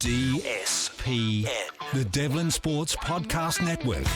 DSPN, the Devlin Sports Podcast Network.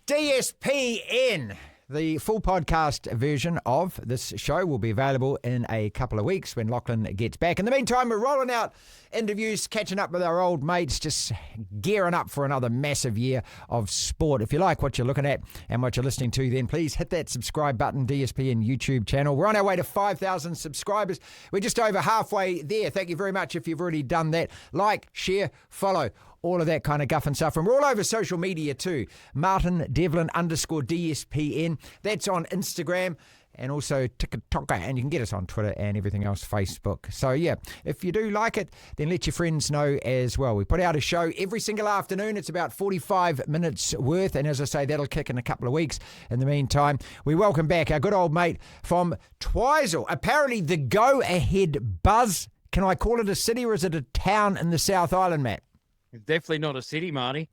DSPN. The full podcast version of this show will be available in a couple of weeks when Lachlan gets back. In the meantime, we're rolling out interviews, catching up with our old mates, just gearing up for another massive year of sport. If you like what you're looking at and what you're listening to, then please hit that subscribe button, DSPN YouTube channel. We're on our way to 5,000 subscribers. We're just over halfway there. Thank you very much if you've already done that. Like, share, follow. All of that kind of guff and stuff. And we're all over social media too. Martin Devlin _DSPN. That's on Instagram and also TikTok. And you can get us on Twitter and everything else, Facebook. So yeah, if you do like it, then let your friends know as well. We put out a show every single afternoon. It's about 45 minutes worth. And as I say, that'll kick in a couple of weeks. In the meantime, we welcome back our good old mate from Twizel. Apparently the go-ahead buzz. Can I call it a city or is it a town in the South Island, Matt? It's definitely not a city, Marty.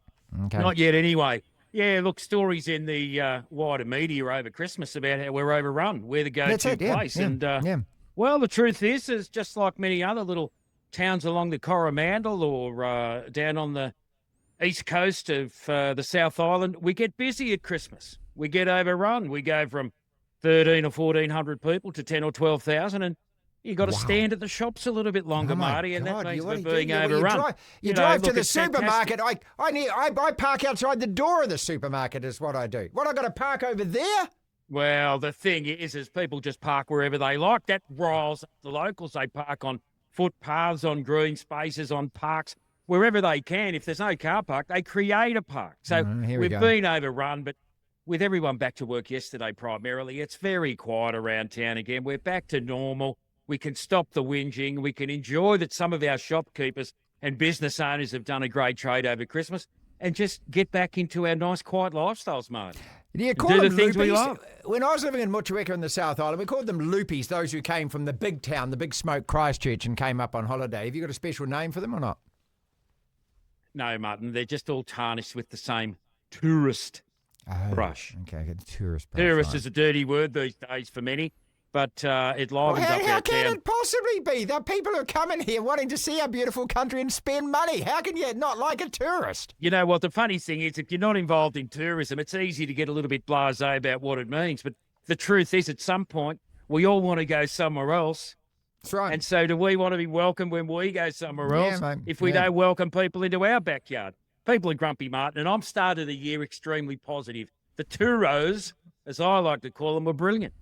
Okay. Not yet anyway. Yeah, look, stories in the wider media over Christmas about how we're overrun. We're the go-to place. Well, the truth is just like many other little towns along the Coromandel or down on the east coast of the South Island, we get busy at Christmas. We get overrun. We go from 13 or 1,400 people to 10 or 12,000 and you got to stand at the shops a little bit longer, Marty, and that means we're being overrun. You drive to the supermarket. I park outside the door of the supermarket is what I do. What, I got to park over there? Well, the thing is people just park wherever they like. That riles up the locals. They park on footpaths, on green spaces, on parks, wherever they can. If there's no car park, they create a park. So we've been overrun, but with everyone back to work yesterday primarily, it's very quiet around town again. We're back to normal. We can stop the whinging. We can enjoy that some of our shopkeepers and business owners have done a great trade over Christmas and just get back into our nice, quiet lifestyles, Marty. Yeah, call them things we love. When I was living in Motueka in the South Island, we called them loopies, those who came from the big town, the big smoke Christchurch and came up on holiday. Have you got a special name for them or not? No, Martin. They're just all tarnished with the same tourist brush. Okay, tourist brush. Tourist is a dirty word these days for many. But it livens up our town. How can it possibly be? There are people who are coming here wanting to see our beautiful country and spend money. How can you not like a tourist? You know what? The funny thing is, if you're not involved in tourism, it's easy to get a little bit blasé about what it means. But the truth is, at some point, we all want to go somewhere else. That's right. And so do we want to be welcomed when we go somewhere else if we don't welcome people into our backyard? People are grumpy, Martin, and I've started the year extremely positive. The touros, as I like to call them, were brilliant.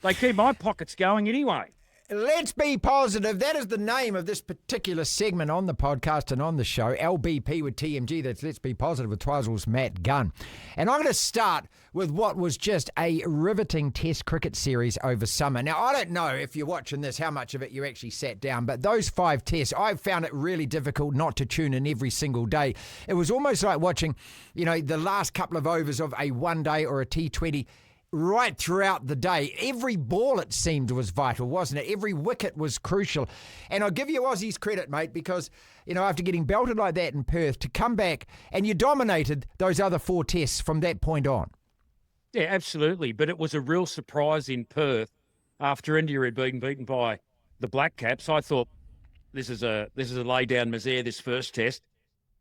They keep my pockets going anyway. Let's be positive. That is the name of this particular segment on the podcast and on the show. LBP with TMG. That's Let's Be Positive with Twizel's Matt Gunn. And I'm going to start with what was just a riveting test cricket series over summer. Now, I don't know if you're watching this, how much of it you actually sat down, but those 5 tests, I found it really difficult not to tune in every single day. It was almost like watching, the last couple of overs of a one-day or a T20 right throughout the day. Every ball, it seemed, was vital, wasn't it? Every wicket was crucial. And I'll give you Aussies credit, mate, because, after getting belted like that in Perth, to come back and you dominated those other 4 tests from that point on. Yeah, absolutely. But it was a real surprise in Perth after India had been beaten by the Black Caps. I thought this is a lay-down misère, this first test.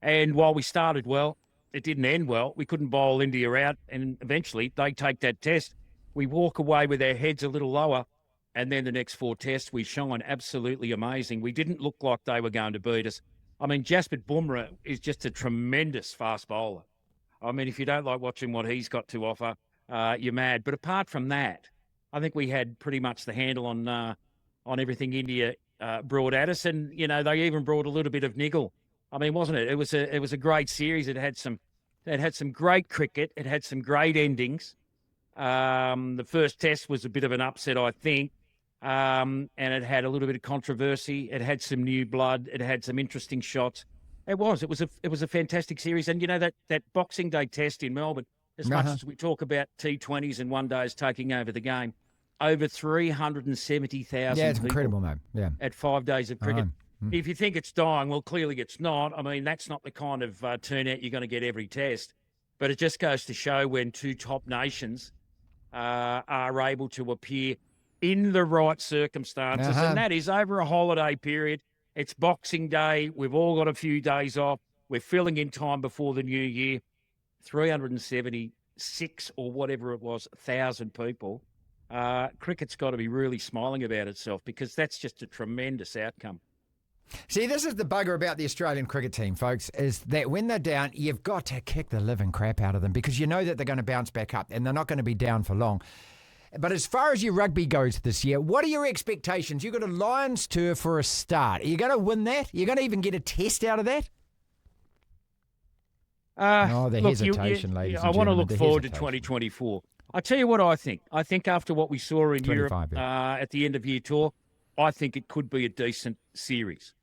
And while we started well, it didn't end well. We couldn't bowl India out, and eventually they take that test. We walk away with our heads a little lower, and then the next 4 tests, we shine absolutely amazing. We didn't look like they were going to beat us. I mean, Jasprit Bumrah is just a tremendous fast bowler. I mean, if you don't like watching what he's got to offer, you're mad. But apart from that, I think we had pretty much the handle on everything India brought at us, and they even brought a little bit of niggle. I mean, wasn't it? It was a great series. It had some great cricket. It had some great endings. The first test was a bit of an upset, I think, and it had a little bit of controversy. It had some new blood. It had some interesting shots. It was a fantastic series. And that Boxing Day test in Melbourne, as much as we talk about T20s and one days taking over the game, over 370,000 Yeah, it's people incredible, mate. Yeah, at 5 days of cricket. If you think it's dying, well, clearly it's not. I mean, that's not the kind of turnout you're going to get every test. But it just goes to show when 2 top nations are able to appear in the right circumstances, and that is over a holiday period It's Boxing Day. We've all got a few days off. We're filling in time before the new year. 376 or whatever it was, 1,000 people. Cricket's got to be really smiling about itself because that's just a tremendous outcome. See, this is the bugger about the Australian cricket team, folks, is that when they're down, you've got to kick the living crap out of them because you know that they're going to bounce back up and they're not going to be down for long. But as far as your rugby goes this year, what are your expectations? You've got a Lions tour for a start. Are you going to win that? Are you going to even get a test out of that? The hesitation, ladies and gentlemen. I want to look forward to 2024. I tell you what I think. I think after what we saw in Europe at the end of year tour, I think it could be a decent series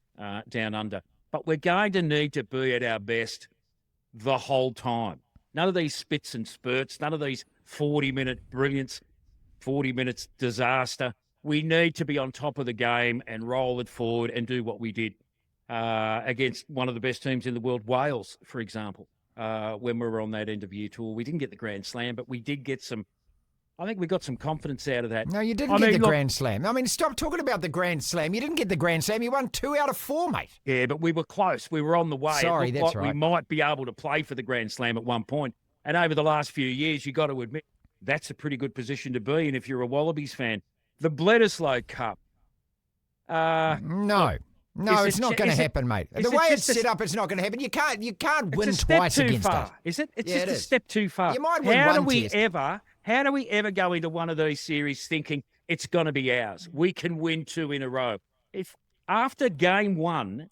down under. But we're going to need to be at our best the whole time. None of these spits and spurts, none of these 40-minute brilliance, 40 minutes disaster. We need to be on top of the game and roll it forward and do what we did against one of the best teams in the world, Wales, for example, when we were on that end of year tour. We didn't get the Grand Slam, but we did get some. I think we got some confidence out of that. No, you didn't get the Grand Slam. I mean, stop talking about the Grand Slam. You didn't get the Grand Slam. You won 2 out of 4, mate. Yeah, but we were close. We were on the way. Sorry, it that's looked like right. We might be able to play for the Grand Slam at one point. And over the last few years, you got to admit, that's a pretty good position to be in if you're a Wallabies fan. The Bledisloe Cup. No, it's not going to happen, mate. The way it's set up, it's not going to happen. You can't win twice against us. Is it? It's just a step too far. You might win one test. How do we ever go into one of these series thinking it's going to be ours? We can win 2 in a row. If after game 1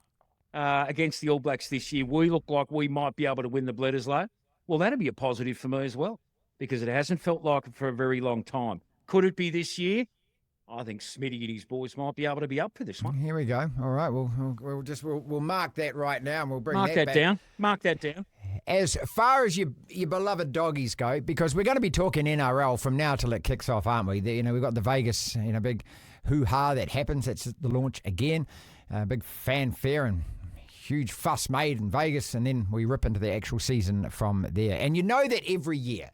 against the All Blacks this year, we look like we might be able to win the Bledisloe, well, that'd be a positive for me as well because it hasn't felt like it for a very long time. Could it be this year? I think Smitty and his boys might be able to be up for this one. Here we go. All right, we'll mark that right now, and we'll bring that back. down. Mark that down. As far as your beloved doggies go, because we're going to be talking NRL from now till it kicks off, aren't we? We've got the Vegas, big hoo-ha that happens. It's the launch again. Big fanfare and huge fuss made in Vegas, and then we rip into the actual season from there. And you know that every year,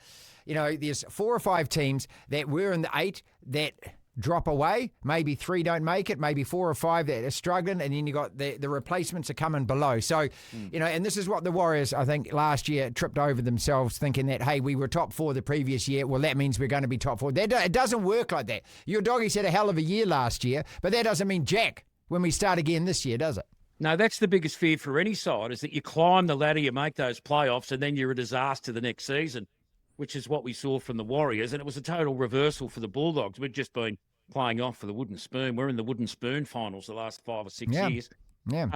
there's 4 or 5 teams that were in the 8 that drop away. Maybe 3 don't make it, maybe 4 or 5 that are struggling, and then you got the replacements are coming below. So, and this is what the Warriors, I think, last year tripped over themselves thinking that, hey, we were top 4 the previous year. Well, that means we're going to be top 4. It doesn't work like that. Your doggies had a hell of a year last year, but that doesn't mean jack when we start again this year, does it? No, that's the biggest fear for any side is that you climb the ladder, you make those playoffs, and then you're a disaster the next season, which is what we saw from the Warriors. And it was a total reversal for the Bulldogs. We'd just been playing off for the wooden spoon. We're in the wooden spoon finals the last 5 or 6 years. Yeah.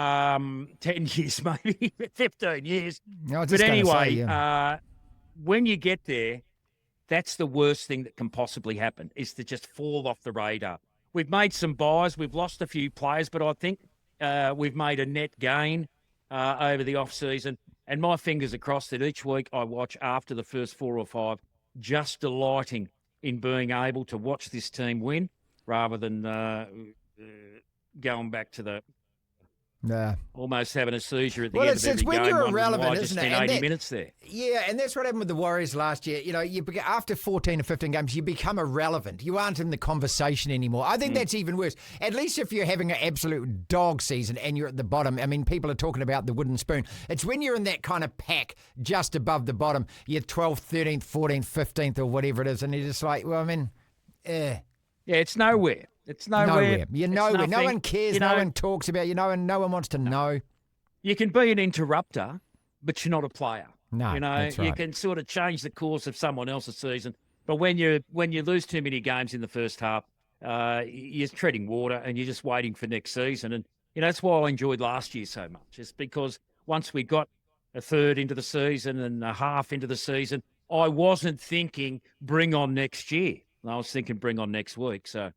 10 years maybe, 15 years. No, but anyway, when you get there, that's the worst thing that can possibly happen is to just fall off the radar. We've made some buys. We've lost a few players, but I think we've made a net gain over the off-season. And my fingers are crossed that each week I watch after the first 4 or 5, just delighting in being able to watch this team win rather than going back to the almost having a seizure at the end of every game. Well, it's when you're irrelevant, isn't it? 80 minutes there. Yeah, and that's what happened with the Warriors last year. After 14 or 15 games, you become irrelevant. You aren't in the conversation anymore. I think that's even worse. At least if you're having an absolute dog season and you're at the bottom, I mean, people are talking about the wooden spoon. It's when you're in that kind of pack just above the bottom, you're 12th, 13th, 14th, 15th or whatever it is, and you're just like, well, I mean, Yeah, it's nowhere. It's nowhere. You're nowhere. No one cares. No one talks about you. And no one wants to know. You can be an interrupter, but you're not a player. No, that's right. You can sort of change the course of someone else's season. But when you lose too many games in the first half, you're treading water and you're just waiting for next season. And that's why I enjoyed last year so much. It's because once we got a third into the season and a half into the season, I wasn't thinking bring on next year. I was thinking bring on next week. So,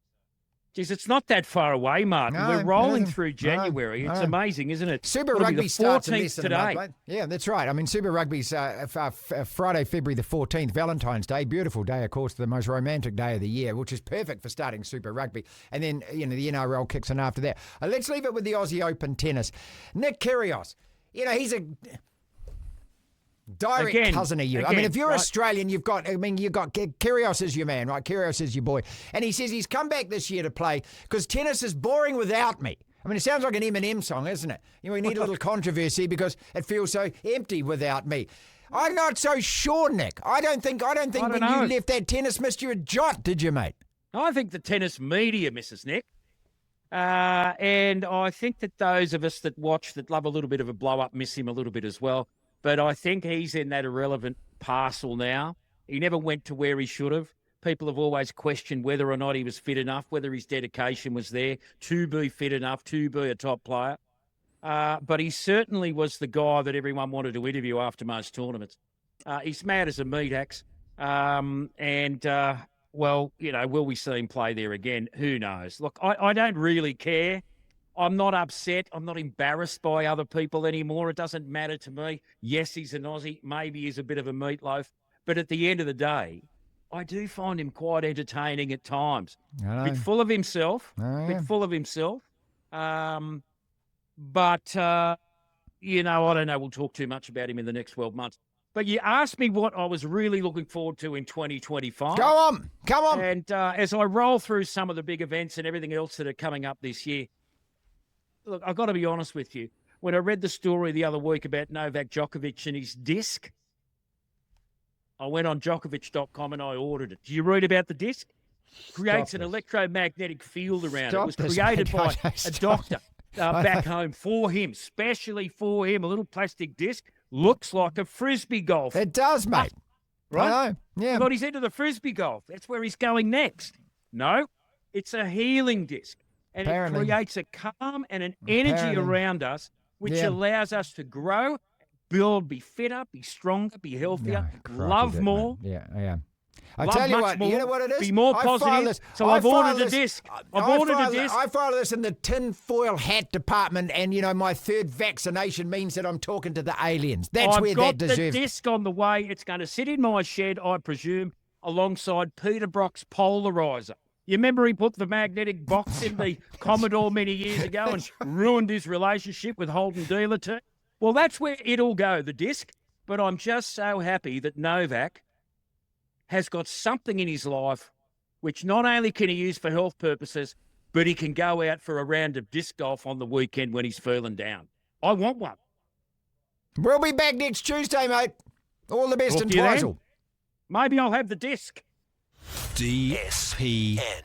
geez, it's not that far away, Martin. No, we're rolling through January. It's amazing, isn't it? Super Rugby starts in less than today. a month. Yeah, that's right. I mean, Super Rugby's Friday, February the 14th, Valentine's Day. Beautiful day, of course, the most romantic day of the year, which is perfect for starting Super Rugby. And then, the NRL kicks in after that. Let's leave it with the Aussie Open tennis. Nick Kyrgios, he's a direct cousin of you. I mean, if you're Australian, you've got Kyrgios is your man, right? Kyrgios is your boy. And he says he's come back this year to play because tennis is boring without me. I mean, it sounds like an Eminem song, isn't it? You know, we need a little controversy because it feels so empty without me. I'm not so sure, Nick. I don't think when you left that tennis missed you a jot, did you, mate? I think the tennis media misses Nick. And I think that those of us that watch, that love a little bit of a blow-up, miss him a little bit as well. But I think he's in that irrelevant parcel now. He never went to where he should have. People have always questioned whether or not he was fit enough, whether his dedication was there to be fit enough, to be a top player. But he certainly was the guy that everyone wanted to interview after most tournaments. He's mad as a meat axe. Well, you know, will we see him play there again? Who knows? Look, I don't really care. I'm not upset. I'm not embarrassed by other people anymore. It doesn't matter to me. Yes, he's an Aussie. Maybe he's a bit of a meatloaf. But at the end of the day, I do find him quite entertaining at times. A bit full of himself. But, you know, I don't know. We'll talk too much about him in the next 12 months. But you asked me what I was really looking forward to in 2025. Come on. And as I roll through some of the big events and everything else that are coming up this year, look, I've got to be honest with you. When I read the story the other week about Novak Djokovic and his disc, I went on Djokovic.com and I ordered it. Do you read about the disc? Creates an electromagnetic field around it. It was created by a doctor back home for him, specially for him. A little plastic disc. Looks like a frisbee golf. It does, mate. Right? I know. Yeah. But he's into the frisbee golf. That's where he's going next. No, it's a healing disc. And it creates a calm and an energy around us, which allows us to grow, build, be fitter, be stronger, be healthier, love more. Man. Yeah. I tell you what, you know what it is? Be more positive. So I've ordered a disc. I file this in the tinfoil hat department, and, you know, my third vaccination means that I'm talking to the aliens. That's where that deserves. I've got the disc on the way. It's going to sit in my shed, I presume, alongside Peter Brock's polarizer. You remember he put the magnetic box in the Commodore many years ago and ruined his relationship with Holden Dealer too? Well, that's where it'll go, the disc. But I'm just so happy that Novak has got something in his life which not only can he use for health purposes, but he can go out for a round of disc golf on the weekend when he's feeling down. I want one. We'll be back next Tuesday, mate. All the best in Twizel. Maybe I'll have the disc. DSPN.